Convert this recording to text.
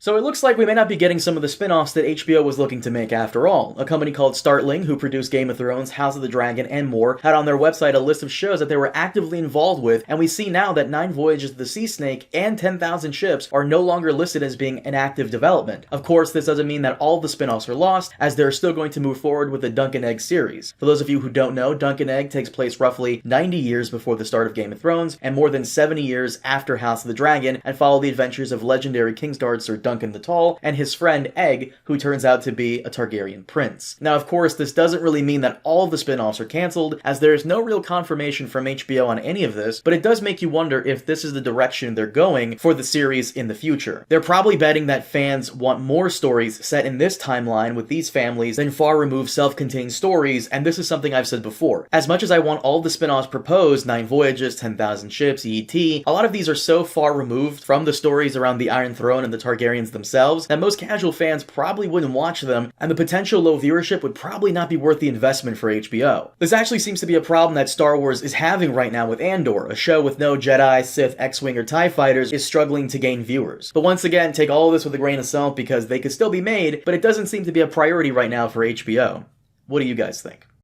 So it looks like we may not be getting some of the spin-offs that HBO was looking to make after all. A company called Startling, who produced Game of Thrones, House of the Dragon, and more, had on their website a list of shows that they were actively involved with, and we see now that 9 Voyages of the Sea Snake and 10,000 Ships are no longer listed as being in active development. Of course, this doesn't mean that all the spin-offs are lost, as they're still going to move forward with the Dunk and Egg series. For those of you who don't know, Dunk and Egg takes place roughly 90 years before the start of Game of Thrones, and more than 70 years after House of the Dragon, and follow the adventures of legendary Kingsguard Sir Duncan the Tall, and his friend Egg, who turns out to be a Targaryen prince. Now, of course, this doesn't really mean that all of the spin-offs are cancelled, as there is no real confirmation from HBO on any of this, but it does make you wonder if this is the direction they're going for the series in the future. They're probably betting that fans want more stories set in this timeline with these families than far-removed self-contained stories, and this is something I've said before. As much as I want all the spin-offs proposed, 9 Voyages, 10,000 Ships, ET, a lot of these are so far removed from the stories around the Iron Throne and the Targaryens themselves that most casual fans probably wouldn't watch them, and the potential low viewership would probably not be worth the investment for HBO. This actually seems to be a problem that Star Wars is having right now with Andor. A show with no Jedi, Sith, X-Wing, or TIE fighters is struggling to gain viewers. But once again, take all of this with a grain of salt because they could still be made, but it doesn't seem to be a priority right now for HBO. What do you guys think?